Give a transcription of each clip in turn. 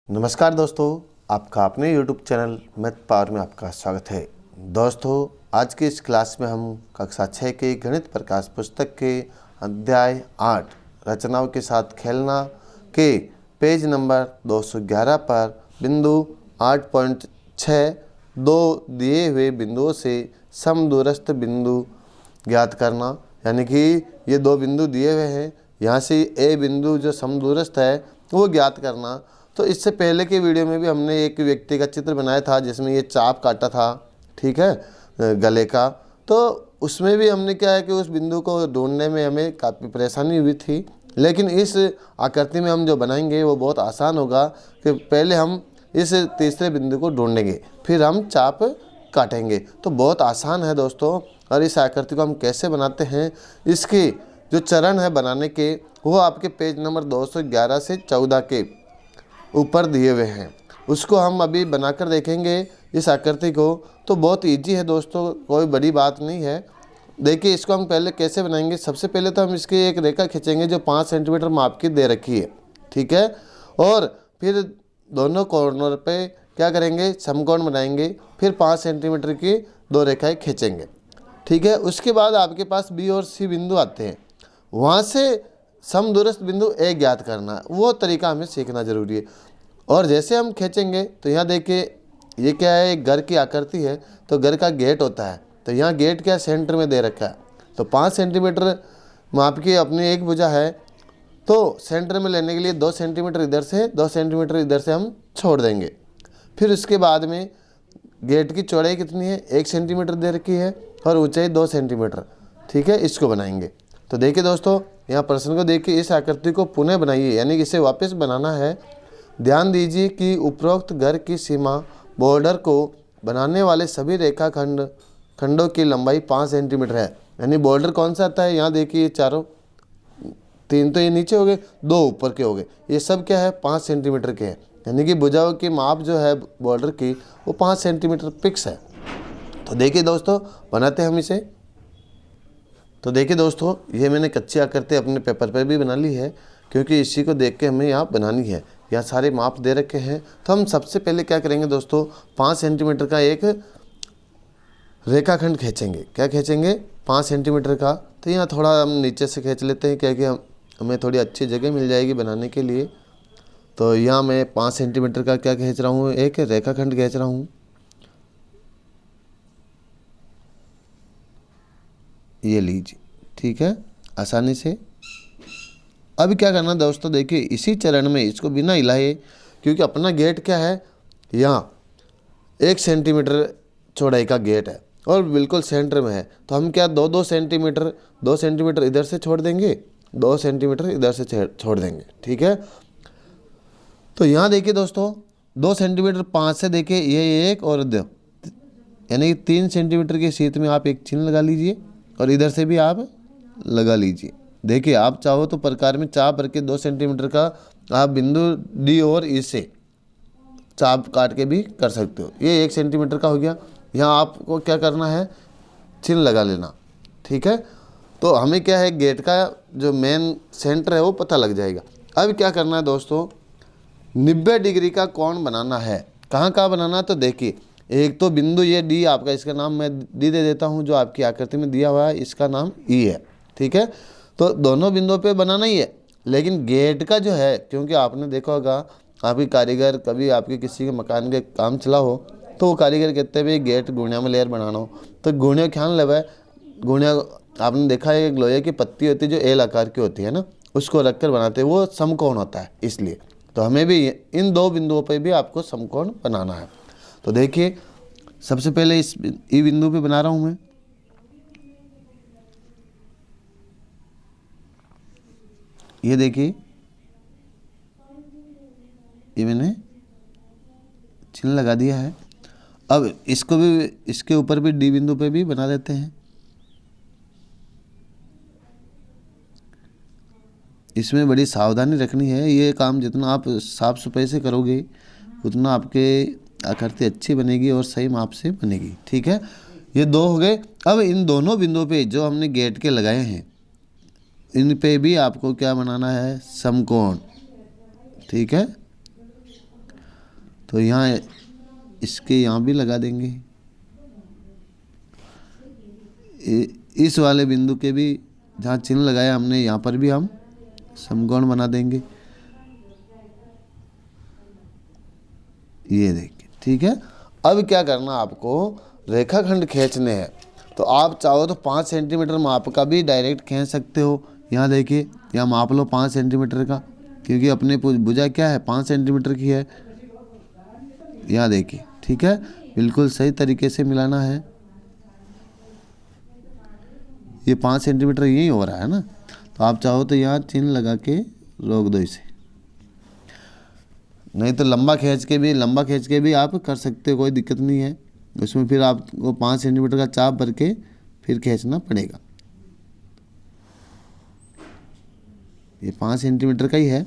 नमस्कार दोस्तों, आपका अपने YouTube चैनल मैथ पावर में आपका स्वागत है। दोस्तों, आज की इस क्लास में हम कक्षा 6 के गणित प्रकाश पुस्तक के अध्याय 8 रचनाओं के साथ खेलना के पेज नंबर 211 पर बिंदु 8.6 दो दिए हुए बिंदुओं से समदूरस्थ बिंदु ज्ञात करना, यानी कि ये दो बिंदु दिए हुए हैं, यहाँ से ए बिंदु जो समदूरस्थ है वो ज्ञात करना। तो इससे पहले की वीडियो में भी हमने एक व्यक्ति का चित्र बनाया था जिसमें ये चाप काटा था, ठीक है, गले का। तो उसमें भी हमने क्या है कि उस बिंदु को ढूंढने में हमें काफ़ी परेशानी हुई थी, लेकिन इस आकृति में हम जो बनाएंगे वो बहुत आसान होगा कि पहले हम इस तीसरे बिंदु को ढूंढेंगे, फिर हम चाप काटेंगे। तो बहुत आसान है दोस्तों। और इस आकृति को हम कैसे बनाते हैं, इसके जो चरण है बनाने के, वो आपके पेज नंबर 211 से 14 के ऊपर दिए हुए हैं। उसको हम अभी बनाकर देखेंगे इस आकृति को। तो बहुत इजी है दोस्तों, कोई बड़ी बात नहीं है। देखिए इसको हम पहले कैसे बनाएंगे। सबसे पहले तो हम इसकी एक रेखा खींचेंगे जो 5 सेंटीमीटर माप की दे रखी है, ठीक है। और फिर दोनों कॉर्नर पे क्या करेंगे, समकोण बनाएंगे। फिर 5 सेंटीमीटर की दो रेखाएं खींचेंगे, ठीक है। उसके बाद आपके पास बी और सी बिंदु आते हैं, वहाँ से समदूरस्थ बिंदु ए ज्ञात करना, वो तरीका हमें सीखना जरूरी है। और जैसे हम खींचेंगे तो यहाँ देखिए ये क्या है, एक घर की आकृति है, तो घर का गेट होता है। तो यहाँ गेट क्या सेंटर में दे रखा है। तो 5 सेंटीमीटर माप की अपनी एक भुजा है, तो सेंटर में लेने के लिए 2 सेंटीमीटर इधर से 2 सेंटीमीटर इधर से हम छोड़ देंगे। फिर उसके बाद में गेट की चौड़ाई कितनी है, 1 सेंटीमीटर दे रखी है और ऊंचाई 2 सेंटीमीटर, ठीक है। इसको बनाएंगे। तो देखिए दोस्तों, यहाँ प्रश्न को देखिए, इस आकृति को पुनः बनाइए, यानी कि इसे वापस बनाना है। ध्यान दीजिए कि उपरोक्त घर की सीमा बॉर्डर को बनाने वाले सभी खंडों की लंबाई 5 सेंटीमीटर है। यानी बॉर्डर कौन सा आता है, यहाँ देखिए चारों, 3 तो ये नीचे हो गए, 2 ऊपर के हो गए, ये सब क्या है 5 सेंटीमीटर के हैं। यानी कि भुजाओं की माप जो है बॉर्डर की वो 5 सेंटीमीटर फिक्स है। तो देखिए दोस्तों, बनाते हैं हम इसे। तो देखिए दोस्तों, ये मैंने कच्ची आकृति अपने पेपर पर भी बना ली है, क्योंकि इसी को देख के हमें यहाँ बनानी है। यहाँ सारे माप दे रखे हैं। तो हम सबसे पहले क्या करेंगे दोस्तों, 5 सेंटीमीटर का एक रेखाखंड खींचेंगे। क्या खींचेंगे, 5 सेंटीमीटर का। तो यहाँ थोड़ा हम नीचे से खींच लेते हैं, क्योंकि हमें थोड़ी अच्छी जगह मिल जाएगी बनाने के लिए। तो यहाँ मैं 5 सेंटीमीटर का क्या खींच रहा हूँ, एक रेखाखंड खींच रहा हूँ। ये लीजिए, ठीक है, आसानी से। अब क्या करना दोस्तों, देखिए इसी चरण में इसको बिना हिलाए, क्योंकि अपना गेट क्या है, यहाँ 1 सेंटीमीटर चौड़ाई का गेट है और बिल्कुल सेंटर में है। तो हम क्या 2 सेंटीमीटर इधर से छोड़ देंगे, 2 सेंटीमीटर इधर से छोड़ देंगे, ठीक है। तो यहाँ देखिए दोस्तों, 2 सेंटीमीटर 5 से देखिए ये 1 और 2, यानी कि 3 सेंटीमीटर की शीत में आप एक चिन्ह लगा लीजिए और इधर से भी आप लगा लीजिए। देखिए आप चाहो तो प्रकार में चाप भर के 2 सेंटीमीटर का आप बिंदु डी और ई से चाप काट के भी कर सकते हो। ये 1 सेंटीमीटर का हो गया। यहाँ आपको क्या करना है, चिन्ह लगा लेना, ठीक है। तो हमें क्या है, गेट का जो मेन सेंटर है वो पता लग जाएगा। अब क्या करना है दोस्तों, 90 डिग्री का कोण बनाना है। कहाँ कहाँ बनाना है, तो देखिए एक तो बिंदु ये डी आपका, इसका नाम मैं डी दे देता हूँ, जो आपकी आकृति में दिया हुआ है इसका नाम ई है, ठीक है। तो दोनों बिंदुओं पे बनाना ही है। लेकिन गेट का जो है, क्योंकि आपने देखा होगा आपकी कारीगर कभी आपके किसी के मकान के काम चला हो, तो वो कारीगर कहते हैं भाई गेट गुणिया में लेयर बनाना हो, तो गुणिया ख्याल लेवा है। गुणिया आपने देखा है, एक लोहे की पत्ती होती है जो एल आकार की होती है ना, उसको रख कर बनाते हैं, वो समकोण होता है। इसलिए तो हमें भी इन 2 बिंदुओं पर भी आपको समकोण बनाना है। तो देखिए सबसे पहले इस ई बिंदु पे बना रहा हूँ मैं। ये देखिए, ये मैंने चिन्ह लगा दिया है। अब इसको भी, इसके ऊपर भी डी बिंदु पे भी बना देते हैं। इसमें बड़ी सावधानी रखनी है। ये काम जितना आप साफ सफाई से करोगे उतना आपके आकृति अच्छी बनेगी और सही माप से बनेगी, ठीक है। ये 2 हो गए। अब इन दोनों बिंदुओं पे जो हमने गेट के लगाए हैं, इन पे भी आपको क्या बनाना है, समकोण, ठीक है। तो यहाँ इसके यहाँ भी लगा देंगे। इस वाले बिंदु के भी जहाँ चिन्ह लगाया हमने यहाँ पर भी हम समकोण बना देंगे। ये देखिए, ठीक है। अब क्या करना, आपको रेखाखंड खींचने हैं। तो आप चाहो तो 5 सेंटीमीटर माप का भी डायरेक्ट खींच सकते हो। यहाँ देखिए, यहाँ माप लो 5 सेंटीमीटर का, क्योंकि अपने भुजा क्या है 5 सेंटीमीटर की है। यहाँ देखिए, ठीक है, बिल्कुल सही तरीके से मिलाना है। ये 5 सेंटीमीटर यही हो रहा है ना, तो आप चाहो तो यहाँ चिन्ह लगा के रोक दो इसे, नहीं तो लंबा खींच के भी आप कर सकते हो, कोई दिक्कत नहीं है। उसमें फिर आपको 5 सेंटीमीटर का चाप भर के फिर खींचना पड़ेगा। ये 5 सेंटीमीटर का ही है,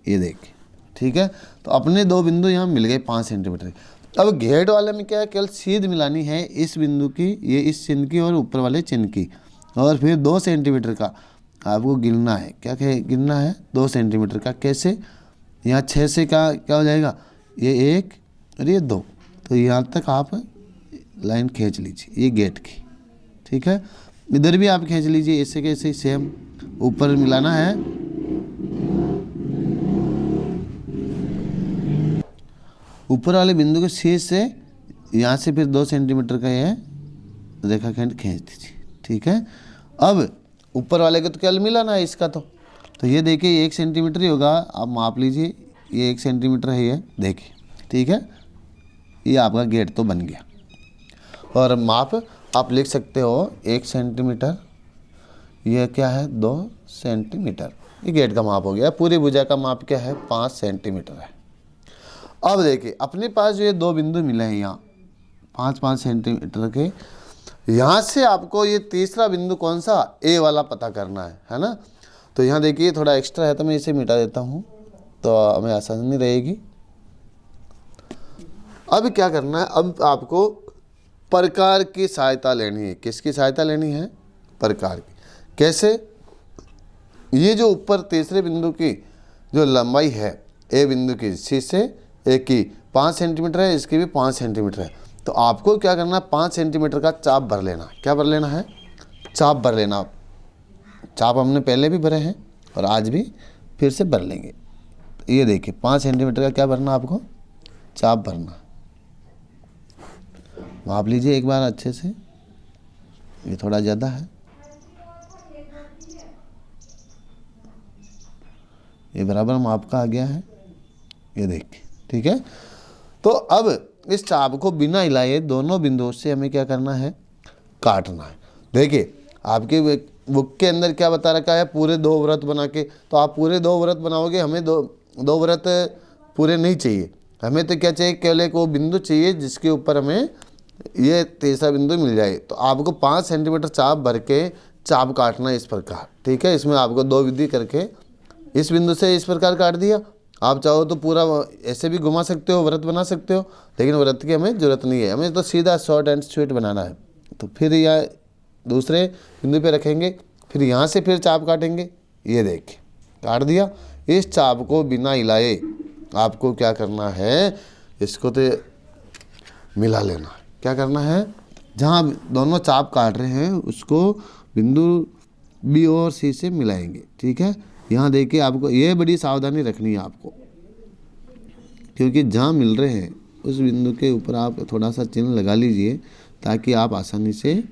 ये देखिए, ठीक है। तो अपने दो बिंदु यहाँ मिल गए 5 सेंटीमीटर। अब घेट वाले में क्या है, केवल सीध मिलानी है इस बिंदु की, ये इस चिन्ह की और ऊपर वाले चिन्ह की, और फिर 2 सेंटीमीटर का आपको गिनना है। क्या गिनना है, 2 सेंटीमीटर का। कैसे, यहाँ 6 से क्या हो जाएगा, ये 1 और ये 2, तो यहाँ तक आप लाइन खींच लीजिए, ये गेट की, ठीक है। इधर भी आप खींच लीजिए ऐसे कैसे, सेम ऊपर मिलाना है। ऊपर वाले बिंदु के शीर्ष से यहाँ से फिर 2 सेंटीमीटर का ये रेखाखंड खींच दीजिए, ठीक है। अब ऊपर वाले को तो क्या मिलाना है इसका, तो ये देखिए 1 सेंटीमीटर ही होगा, आप माप लीजिए, ये 1 सेंटीमीटर है, ये देखिए, ठीक है। ये आपका गेट तो बन गया। और माप आप लिख सकते हो 1 सेंटीमीटर, ये क्या है 2 सेंटीमीटर, ये गेट का माप हो गया। पूरी भुजा का माप क्या है 5 सेंटीमीटर है। अब देखिए, अपने पास जो ये 2 बिंदु मिले हैं यहाँ 5-5 सेंटीमीटर के, यहाँ से आपको ये तीसरा बिंदु कौन सा, ए वाला पता करना है ना। तो यहाँ देखिए थोड़ा एक्स्ट्रा है, तो मैं इसे मिटा देता हूँ, तो हमें आसानी रहेगी। अब क्या करना है, अब आपको प्रकार की सहायता लेनी है। किसकी सहायता लेनी है, प्रकार की। कैसे, ये जो ऊपर तीसरे बिंदु की जो लंबाई है ए बिंदु की, सी से ए की 5 सेंटीमीटर है, इसकी भी 5 सेंटीमीटर है। तो आपको क्या करना है, 5 सेंटीमीटर का चाप भर लेना। क्या भर लेना है, चाप भर लेना। चाप हमने पहले भी भरे हैं और आज भी फिर से भर लेंगे। ये देखिए 5 सेंटीमीटर का क्या भरना, आपको चाप भरना। माप लीजिए एक बार अच्छे से, ये थोड़ा ज़्यादा है, ये बराबर माप का आ गया है, ये देखिए, ठीक है। तो अब इस चाप को बिना हिलाए दोनों बिंदुओं से हमें क्या करना है, काटना है। देखिए आपके बुक के अंदर क्या बता रखा है, पूरे 2 वृत्त बना के, तो आप पूरे 2 वृत्त बनाओगे, हमें दो वृत्त पूरे नहीं चाहिए। हमें तो क्या चाहिए, केवल एक वो बिंदु चाहिए जिसके ऊपर हमें ये तीसरा बिंदु मिल जाए। तो आपको 5 सेंटीमीटर चाप भर के चाप काटना है इस प्रकार, ठीक है। इसमें आपको 2 विधि करके इस बिंदु से इस प्रकार काट दिया। आप चाहो तो पूरा ऐसे भी घुमा सकते हो, व्रत बना सकते हो, लेकिन व्रत की हमें ज़रूरत नहीं है, हमें तो सीधा शॉर्ट एंड स्वीट बनाना है। तो फिर यह दूसरे बिंदु पे रखेंगे, फिर यहाँ से फिर चाप काटेंगे। ये देखिए काट दिया। इस चाप को बिना हिलाए आपको क्या करना है, इसको तो मिला लेना है। क्या करना है, जहाँ दोनों चाप काट रहे हैं उसको बिंदु बी और सी से मिलाएंगे, ठीक है। यहाँ देखिए आपको ये बड़ी सावधानी रखनी है आपको, क्योंकि जहाँ मिल रहे हैं उस बिंदु के ऊपर आप थोड़ा सा चिन्ह लगा लीजिए, ताकि आप आसानी से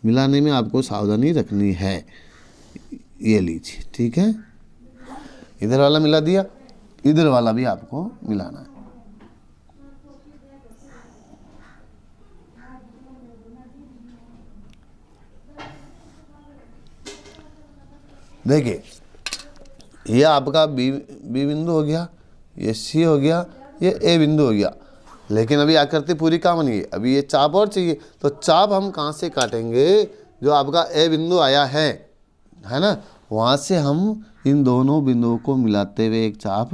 मिलाने में आपको सावधानी रखनी है। ये लीजिए, ठीक है। इधर वाला मिला दिया, इधर वाला भी आपको मिलाना है। देखिए ये आपका बी बिंदु हो गया, ये सी हो गया, ये ए बिंदु हो गया। लेकिन अभी आकृति पूरी काम नहीं है, अभी ये चाप और चाहिए। तो चाप हम कहाँ से काटेंगे, जो आपका ए बिंदु आया है ना, वहाँ से हम इन दोनों बिंदुओं को मिलाते हुए एक चाप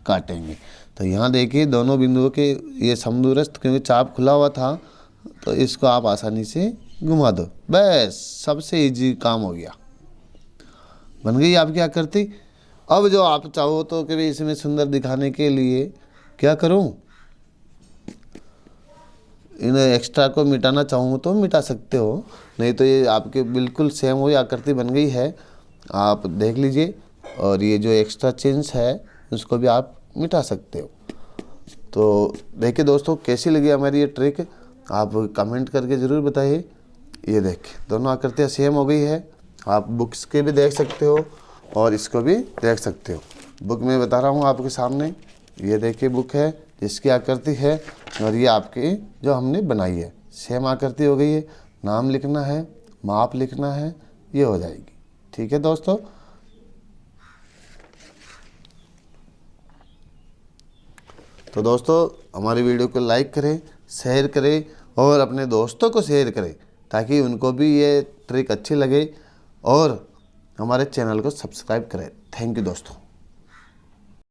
काटेंगे। तो यहाँ देखिए दोनों बिंदुओं के ये समदूरस्थ, क्योंकि चाप खुला हुआ था तो इसको आप आसानी से घुमा दो, बस सबसे इजी काम हो गया, बन गई आपकी आकृति। अब जो आप चाहो तो कि भी इसमें सुंदर दिखाने के लिए क्या करूं, इन एक्स्ट्रा को मिटाना चाहूँ तो मिटा सकते हो, नहीं तो ये आपके बिल्कुल सेम वही आकृति बन गई है, आप देख लीजिए। और ये जो एक्स्ट्रा चेंज है उसको भी आप मिटा सकते हो। तो देखिए दोस्तों, कैसी लगी हमारी ये ट्रिक, आप कमेंट करके ज़रूर बताइए। ये देखिए दोनों आकृतियाँ सेम हो गई है। आप बुक्स के भी देख सकते हो और इसको भी देख सकते हो। बुक में बता रहा हूँ आपके सामने, ये देखिए बुक है जिसकी आकृति है, और ये आपकी जो हमने बनाई है सेम आकृति हो गई है। नाम लिखना है, माप लिखना है, ये हो जाएगी। ठीक है दोस्तों, तो दोस्तों हमारी वीडियो को लाइक करें, शेयर करें और अपने दोस्तों को शेयर करें ताकि उनको भी ये ट्रिक अच्छी लगे, और हमारे चैनल को सब्सक्राइब करें। थैंक यू दोस्तों।